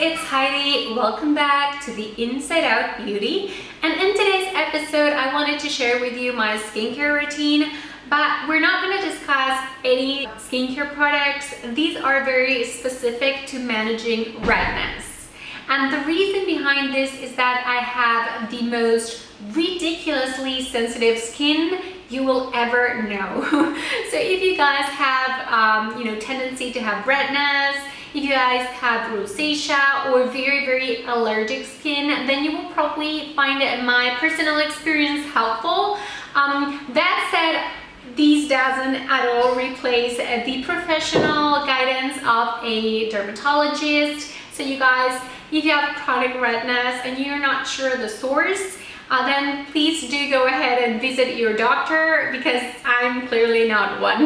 it's Heidi. Welcome back to the Inside Out Beauty. And in today's episode, I wanted to share with you my skincare routine, but we're not going to discuss any skincare products. These are very specific to managing redness. And the reason behind this is that I have the most ridiculously sensitive skin you will ever know. So if you guys have tendency to have redness, if you guys have rosacea or very allergic skin, then you will probably find my personal experience helpful. That said, these doesn't at all replace the professional guidance of a dermatologist. So you guys, if you have chronic redness and you're not sure the source, then please do go ahead and visit your doctor, because I'm clearly not one.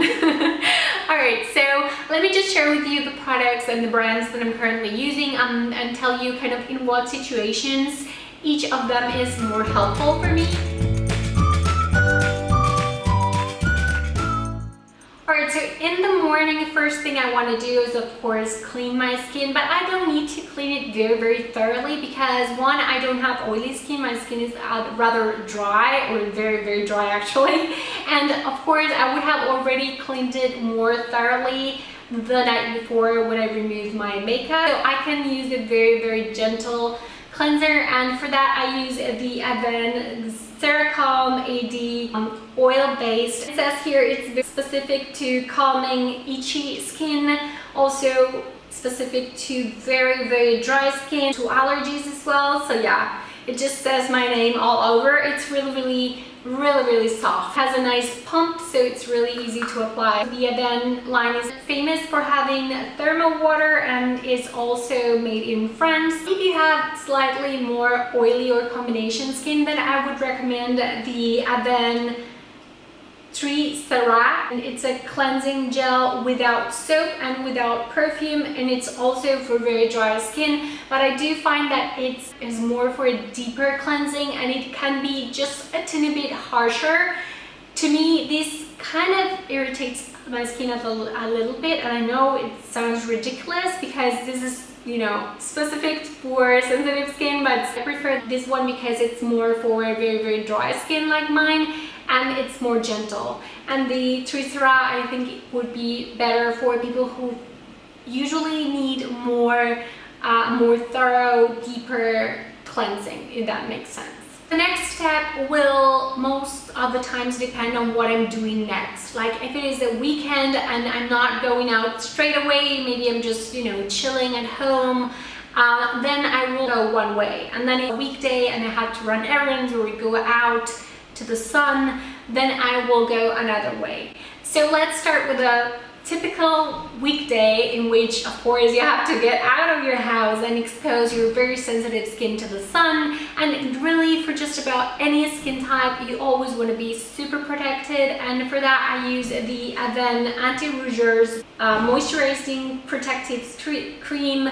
Alright, so let me just share with you the products and the brands that I'm currently using and tell you kind of in what situations each of them is more helpful for me. Alright, so in the morning, the first thing I want to do is of course clean my skin, but I don't need to clean it very thoroughly because one, I don't have oily skin. My skin is rather dry, or very dry actually, and of course I would have already cleaned it more thoroughly the night before when I removed my makeup. So I can use a very gentle cleanser, and for that I use the Avene Calm AD oil-based. It says here it's specific to calming itchy skin, also specific to very dry skin, to allergies as well. So yeah, it just says my name all over. It's really soft. It has a nice pump, so it's really easy to apply. The Avene line is famous for having thermal water and is also made in France. If you have slightly more oily or combination skin, then I would recommend the Avene Vera. It's a cleansing gel without soap and without perfume, and it's also for very dry skin, but I do find that it is more for a deeper cleansing, and it can be just a teeny bit harsher. To me, this kind of irritates my skin a little bit, and I know it sounds ridiculous because this is specific for sensitive skin, but I prefer this one because it's more for very dry skin like mine, and it's more gentle. And the Vera, I think it would be better for people who usually need more thorough, deeper cleansing, if that makes sense. The next step will most of the times depend on what I'm doing next. Like if it is a weekend and I'm not going out straight away, maybe I'm just chilling at home, then I will go one way. And then a weekday and I have to run errands or go out to the sun, then I will go another way. So let's start with a typical weekday in which of course you have to get out of your house and expose your very sensitive skin to the sun. And really, for just about any skin type, you always want to be super protected, and for that I use the Avene Antirougeurs moisturizing protective cream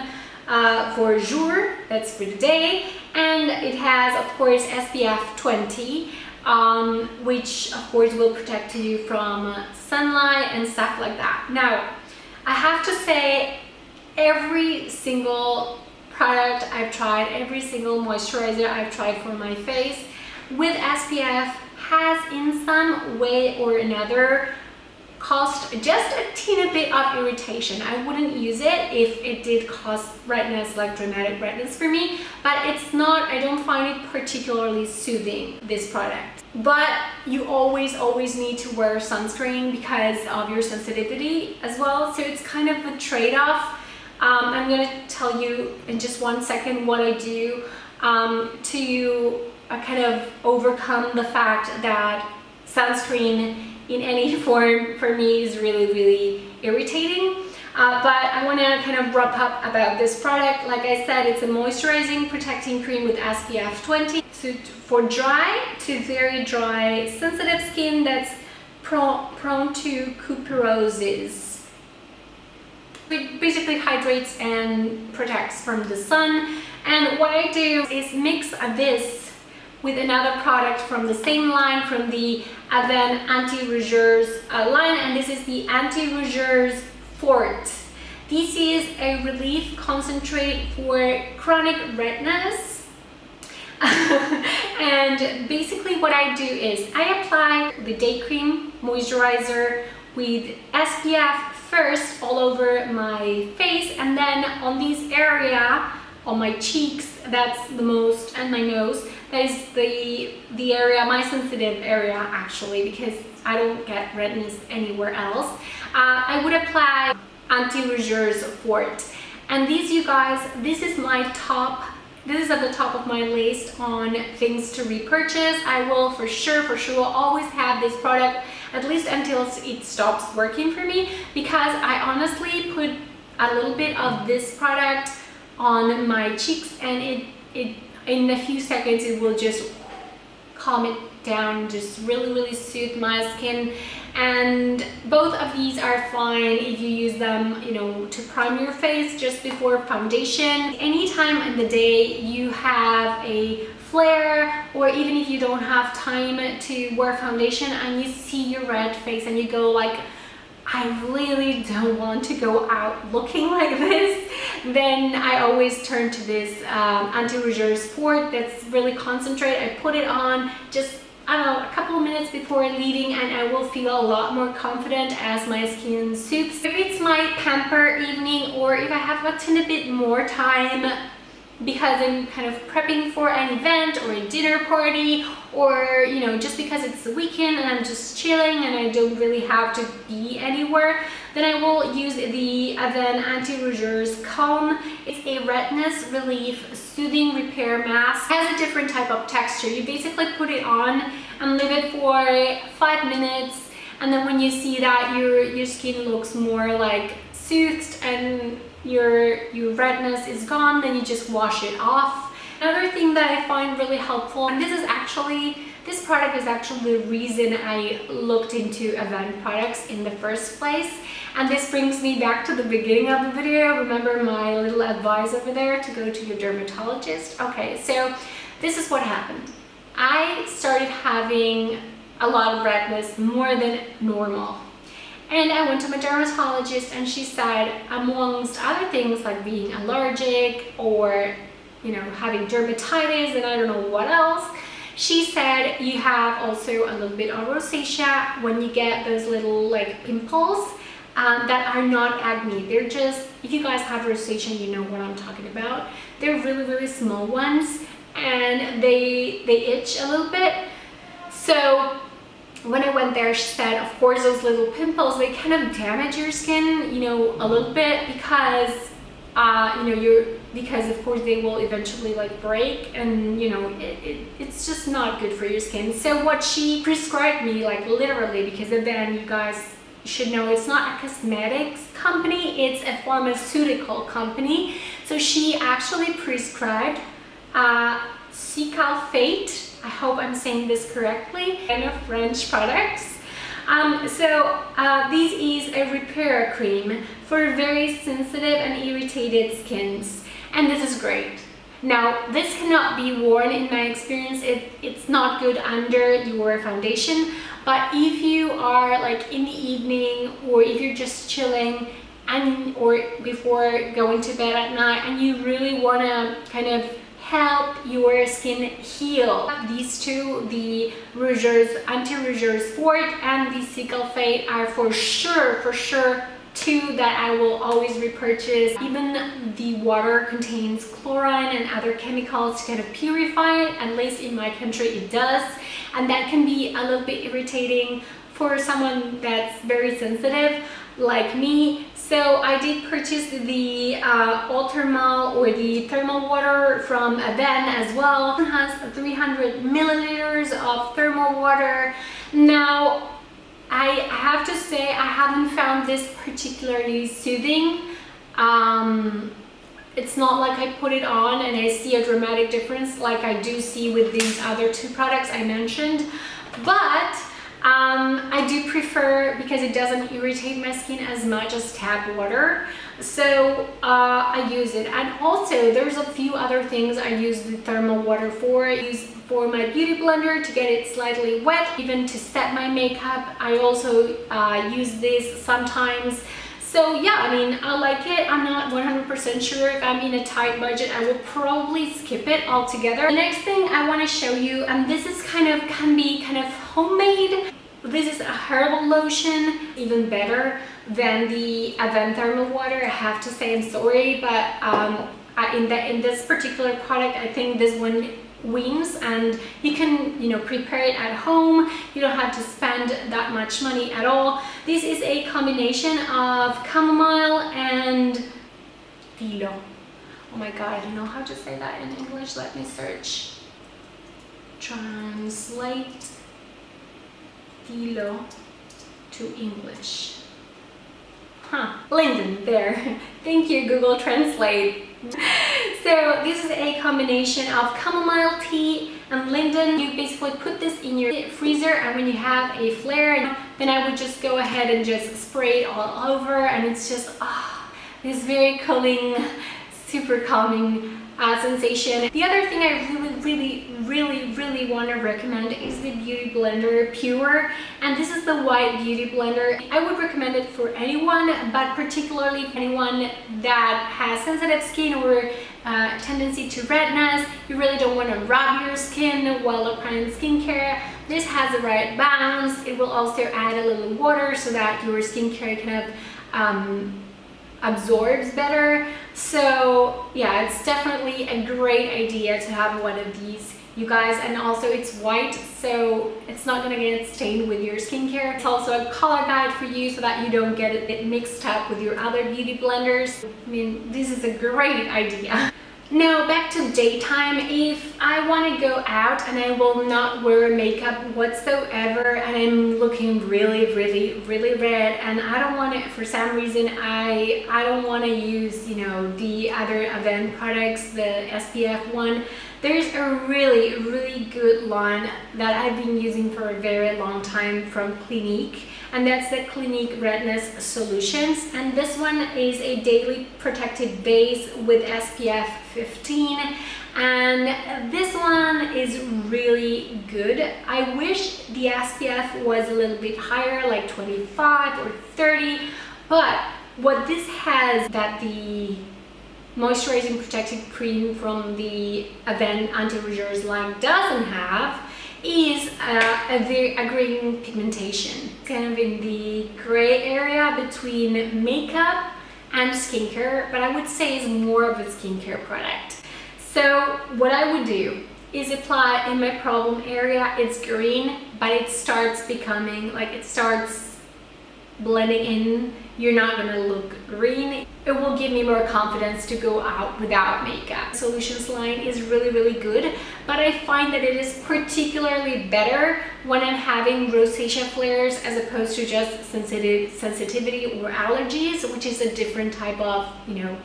for jour, that's for the day, and it has of course SPF 20, which of course will protect you from sunlight and stuff like that. Now, I have to say, every single product I've tried, every single moisturizer I've tried for my face with SPF has in some way or another caused just a teeny bit of irritation. I wouldn't use it if it did cause redness, like dramatic redness for me, but it's not, I don't find it particularly soothing, this product. But you always need to wear sunscreen because of your sensitivity as well, so it's kind of a trade-off. I'm going to tell you in just one second what I do to kind of overcome the fact that sunscreen in any form for me is really irritating. But I want to kind of wrap up about this product. Like I said, it's a moisturizing protecting cream with SPF 20. So for dry to very dry sensitive skin that's prone to cuperoses. It basically hydrates and protects from the sun. And what I do is mix this with another product from the same line, from the Avene Antirougeurs line, and this is the Antirougeurs Forte. This is a relief concentrate for chronic redness. And basically what I do is I apply the day cream moisturizer with SPF first all over my face, and then on this area on my cheeks, that's the most, and my nose, that is the area, my sensitive area actually, because I don't get redness anywhere else. I would apply Antirougeurs Fort, and these, you guys, this is my top. This is at the top of my list on things to repurchase. I will for sure always have this product at least until it stops working for me, because I honestly put a little bit of this product on my cheeks, and it in a few seconds it will just calm it down, just really soothe my skin. And both of these are fine if you use them, you know, to prime your face just before foundation. Anytime in the day you have a flare, or even if you don't have time to wear foundation and you see your red face and you go like, I really don't want to go out looking like this, then I always turn to this Antirougeurs Fort that's really concentrate. I put it on just, I don't know, a couple of minutes before leaving, and I will feel a lot more confident as my skin soothes. If it's my pamper evening, or if I have a tiny bit more time because I'm kind of prepping for an event or a dinner party, or you know, just because it's the weekend and I'm just chilling and I don't really have to be anywhere, then I will use the Avene Antirougeurs Calm. It's a redness relief soothing repair mask. It has a different type of texture. You basically put it on and leave it for 5 minutes, and then when you see that your skin looks more like soothed and your redness is gone, then you just wash it off. Another thing that I find really helpful, and this product is actually the reason I looked into Avene products in the first place, and this brings me back to the beginning of the video. Remember my little advice over there to go to your dermatologist? Okay, so this is what happened. I started having a lot of redness, more than normal. And I went to my dermatologist, and she said, amongst other things like being allergic or, you know, having dermatitis and I don't know what else, she said you have also a little bit of rosacea when you get those little like pimples that are not acne. They're just, if you guys have rosacea, you know what I'm talking about. They're really small ones, and they itch a little bit. So when I went there, she said, of course, those little pimples, they kind of damage your skin, you know, a little bit, because you know, because of course they will eventually like break, and you know, it's just not good for your skin. So what she prescribed me, like literally, because then you guys should know it's not a cosmetics company, it's a pharmaceutical company. So she actually prescribed sulfate, I hope I'm saying this correctly, and of French products. This is a repair cream for very sensitive and irritated skins, and this is great. Now, this cannot be worn in my experience. It's not good under your foundation, but if you are like in the evening, or if you're just chilling or before going to bed at night, and you really want to kind of help your skin heal, these two, the Antirougeurs Fort and the sulfate, are for sure two that I will always repurchase. Even the water contains chlorine and other chemicals to kind of purify it, at least in my country it does, and that can be a little bit irritating for someone that's very sensitive like me. So I did purchase the thermal or the thermal water from Avene as well. It has 300 milliliters of thermal water. Now, I have to say I haven't found this particularly soothing. It's not like I put it on and I see a dramatic difference like I do see with these other two products I mentioned, but I do prefer, because it doesn't irritate my skin as much as tap water, so I use it. And also there's a few other things I use the thermal water for. I use for my beauty blender to get it slightly wet, even to set my makeup. I also use this sometimes. So yeah, I mean, I like it. I'm not 100% sure. If I'm in a tight budget, I will probably skip it altogether. The next thing I want to show you, and this is can be kind of homemade. This is a herbal lotion, even better than the Avene thermal water. I have to say, I'm sorry, but in this particular product, I think this one wins, and you can, you know, prepare it at home. You don't have to spend that much money at all. This is a combination of chamomile and philo. Oh my god, I don't know how to say that in English. Let me search. Translate philo to English. Linden, there. Thank you, Google Translate. So this is a combination of chamomile tea and linden. You basically put this in your freezer, and when you have a flare, then I would just go ahead and just spray it all over, and it's just this very cooling, super calming sensation. The other thing I really want to recommend is the Beauty Blender Pure, and this is the white beauty blender. I would recommend it for anyone, but particularly anyone that has sensitive skin or tendency to redness. You really don't want to rub your skin while applying skincare. This has the right balance. It will also add a little water so that your skincare kind of absorbs better. So yeah, it's definitely a great idea to have one of these, you guys. And also it's white, so it's not gonna get stained with your skincare. It's also a color guide for you so that you don't get it mixed up with your other beauty blenders. I mean, this is a great idea. Now back to daytime. If I want to go out and I will not wear makeup whatsoever, and I'm looking really red, and I don't want it for some reason, I don't want to use, you know, the other Avene products, the SPF one. There's a really good line that I've been using for a very long time from Clinique, and that's the Clinique Redness Solutions. And this one is a daily protective base with SPF 15, and this one is really good. I wish the SPF was a little bit higher, like 25 or 30, but what this has that the moisturizing protective cream from the Avene Antirougeurs line doesn't have is a green pigmentation, kind of in the gray area between makeup and skincare, but I would say is more of a skincare product. So what I would do is apply in my problem area. It's green, but it starts becoming like, it starts blending in. You're not gonna look green. It will give me more confidence to go out without makeup. Solutions line is really good, but I find that it is particularly better when I'm having rosacea flares as opposed to just sensitivity or allergies, which is a different type of, you know,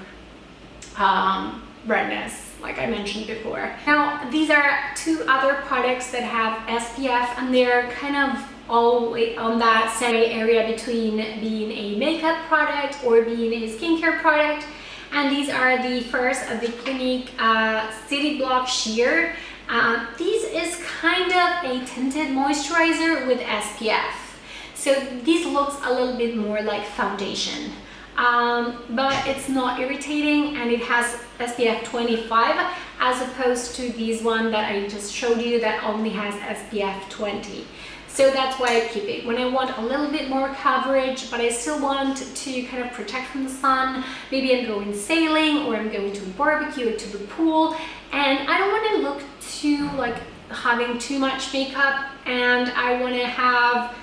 redness, like I mentioned before. Now, these are two other products that have SPF, and they're kind of all on that same area between being a makeup product or being a skincare product. And these are the first of the Clinique City Block Sheer. This is kind of a tinted moisturizer with SPF. So this looks a little bit more like foundation. But it's not irritating, and it has SPF 25 as opposed to this one that I just showed you that only has SPF 20. So that's why I keep it. When I want a little bit more coverage, but I still want to kind of protect from the sun, maybe I'm going sailing or I'm going to a barbecue or to the pool, and I don't want to look too like having too much makeup, and I want to have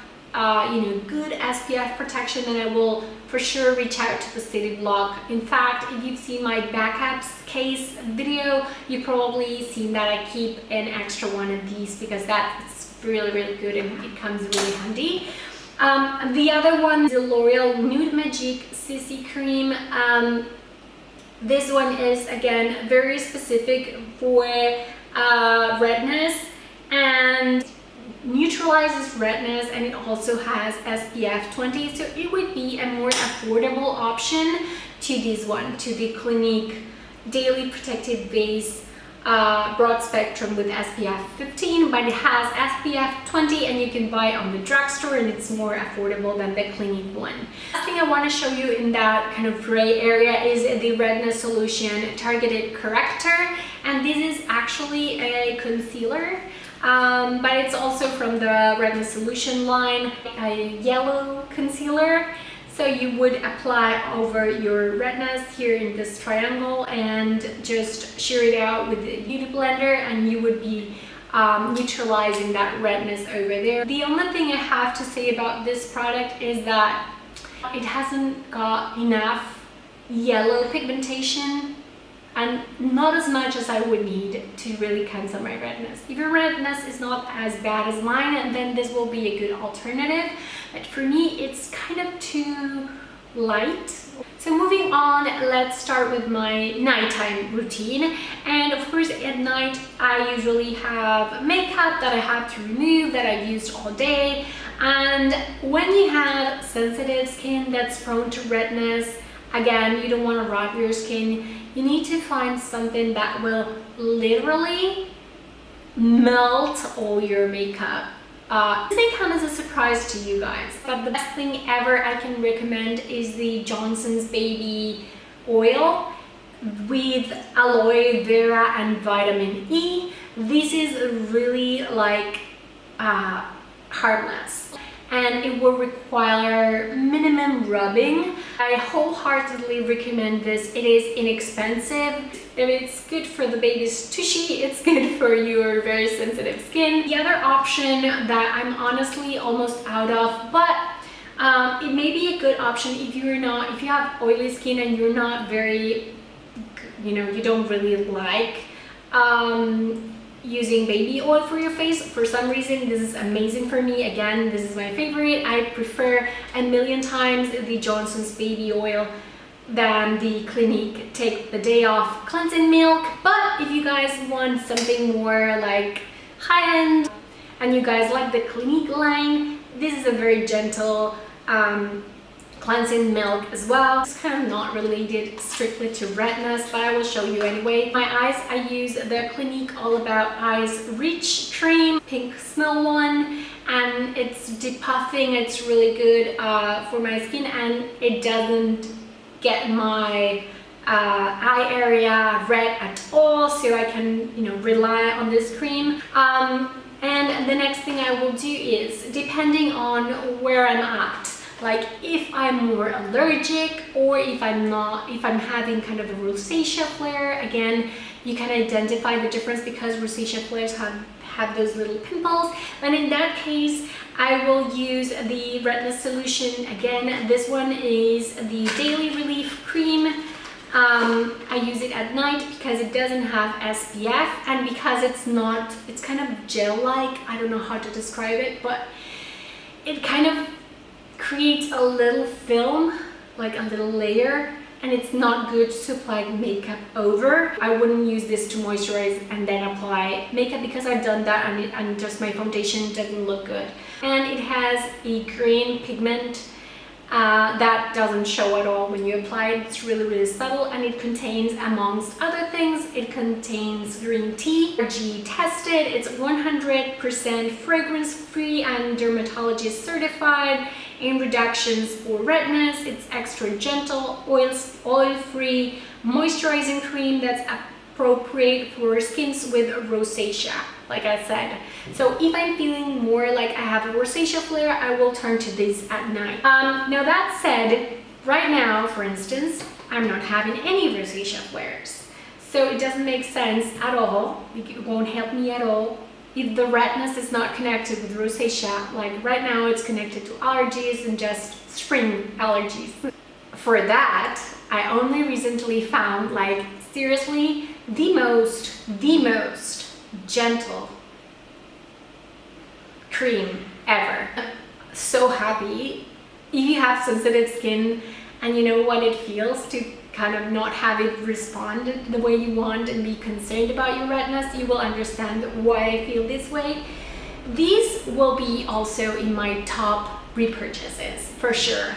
you know, good SPF protection, then I will for sure reach out to the City Block. In fact, if you've seen my backups case video, you've probably seen that I keep an extra one of these because that's really good and it comes really handy. The other one is the L'Oreal Nude Magique CC Cream. This one is again very specific for redness and neutralizes redness, and it also has SPF 20, so it would be a more affordable option to this one, to the Clinique Daily Protective Base broad spectrum with SPF 15, but it has SPF 20 and you can buy it on the drugstore and it's more affordable than the Clinique one. Last thing I want to show you in that kind of gray area is the Redness Solution Targeted Corrector, and this is actually a concealer, but it's also from the Redness Solution line, a yellow concealer. So you would apply over your redness here in this triangle and just shear it out with the beauty blender, and you would be neutralizing that redness over there. The only thing I have to say about this product is that it hasn't got enough yellow pigmentation and not as much as I would need to really cancel my redness. If your redness is not as bad as mine, then this will be a good alternative. But for me, it's kind of too light. So moving on, let's start with my nighttime routine. And of course, at night, I usually have makeup that I have to remove that I've used all day. And when you have sensitive skin that's prone to redness, again, you don't want to rub your skin. You need to find something that will literally melt all your makeup. This may come as a surprise to you guys, but the best thing ever I can recommend is the Johnson's Baby Oil with aloe vera and vitamin E. This is really like harmless, and it will require minimum rubbing. I wholeheartedly recommend this. It is inexpensive. It's good for the baby's tushy. It's good for your very sensitive skin. The other option that I'm honestly almost out of, but it may be a good option if you have oily skin and you're not very, you don't really like using baby oil for your face. For some reason, this is amazing for me. Again, this is my favorite. I prefer a million times the Johnson's Baby Oil than the Clinique Take the Day Off Cleansing Milk. But if you guys want something more like high-end and you guys like the Clinique line, this is a very gentle cleansing milk as well. It's kind of not related strictly to redness, but I will show you anyway. My eyes, I use the Clinique All About Eyes Reach Cream, pink smell one, and it's depuffing. It's really good for my skin, and it doesn't get my eye area red at all, so I can rely on this cream. And the next thing I will do is, depending on where I'm at, like if I'm more allergic or if I'm having kind of a rosacea flare, again, you can identify the difference because rosacea flares have those little pimples. And in that case, I will use the Redness Solution. Again, this one is the Daily Relief Cream. I use it at night because it doesn't have SPF and because it's kind of gel-like. I don't know how to describe it, but it kind of creates a little film, like a little layer, and it's not good to apply makeup over. I wouldn't use this to moisturize and then apply makeup because I've done that and just my foundation doesn't look good. And it has a green pigment that doesn't show at all when you apply it. It's really, really subtle, and it contains, amongst other things, it contains green tea, allergy tested, it's 100% fragrance free and dermatologist certified in reductions for redness. It's extra gentle, oil-free moisturizing cream that's appropriate for skins with rosacea, like I said. So if I'm feeling more like I have a rosacea flare, I will turn to this at night. Now that said, right now, for instance, I'm not having any rosacea flares. So it doesn't make sense at all. It won't help me at all if the redness is not connected with rosacea. Like right now, it's connected to allergies and just spring allergies. For that, I only recently found, like, seriously, the most gentle cream ever. So happy. If you have sensitive skin and you know what it feels to kind of not have it respond the way you want and be concerned about your redness, you will understand why I feel this way. These will be also in my top repurchases for sure.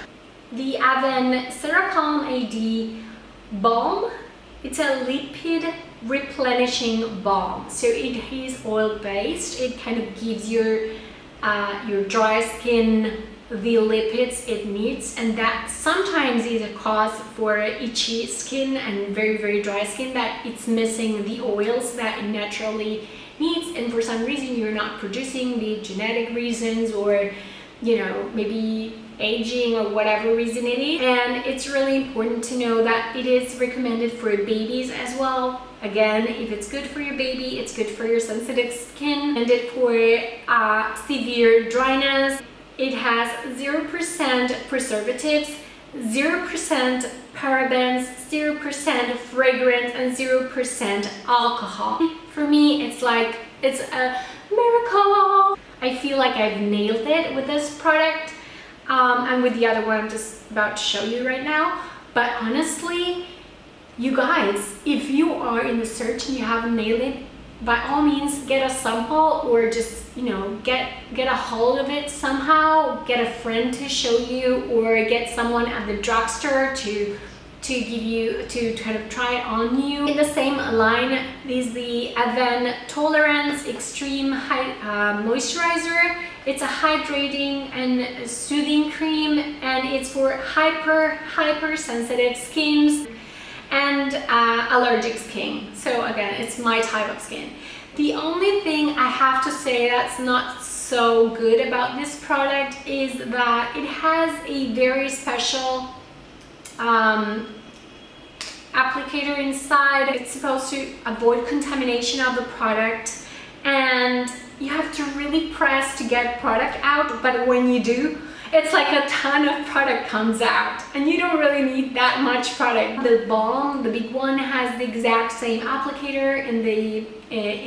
The Avene Calm AD Balm. It's a lipid replenishing balm. So it is oil based. It kind of gives your dry skin the lipids it needs, and that sometimes is a cause for itchy skin and very, very dry skin, that it's missing the oils that it naturally needs, and for some reason you're not producing, the genetic reasons or, you know, maybe aging or whatever reason it is. And it's really important to know that it is recommended for babies as well. Again, if it's good for your baby, it's good for your sensitive skin. And it for severe dryness. It has 0% preservatives, 0% parabens, 0% fragrance, and 0% alcohol. For me, it's like, it's a miracle. I feel like I've nailed it with this product. And with the other one I'm just about to show you right now. But honestly, you guys, if you are in the search and you haven't nailed it, by all means get a sample, or just, you know, get a hold of it somehow, get a friend to show you, or get someone at the drugstore to give you, to kind of try it on you. In the same line is the Avene Tolerance Extreme Moisturizer. It's a hydrating and soothing cream, and it's for hyper sensitive skins and allergic skin. So again, it's my type of skin. The only thing I have to say that's not so good about this product is that it has a very special applicator inside. It's supposed to avoid contamination of the product, and you have to really press to get product out, but when you do, it's like a ton of product comes out, and you don't really need that much product. The balm, the big one, has the exact same applicator in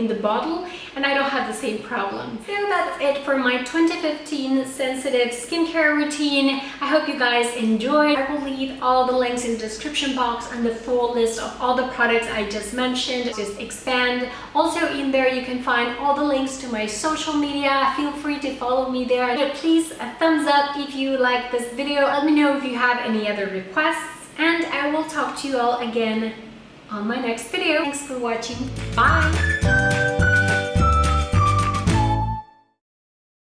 the bottle, and I don't have the same problem. So that's it for my 2015 sensitive skincare routine. I hope you guys enjoyed. I will leave all the links in the description box and the full list of all the products I just mentioned. Just expand. Also in there you can find all the links to my social media. Feel free to follow me there. But please, a thumbs up if you like this video. Let me know if you have any other requests, and I will talk to you all again on my next video. Thanks for watching. Bye!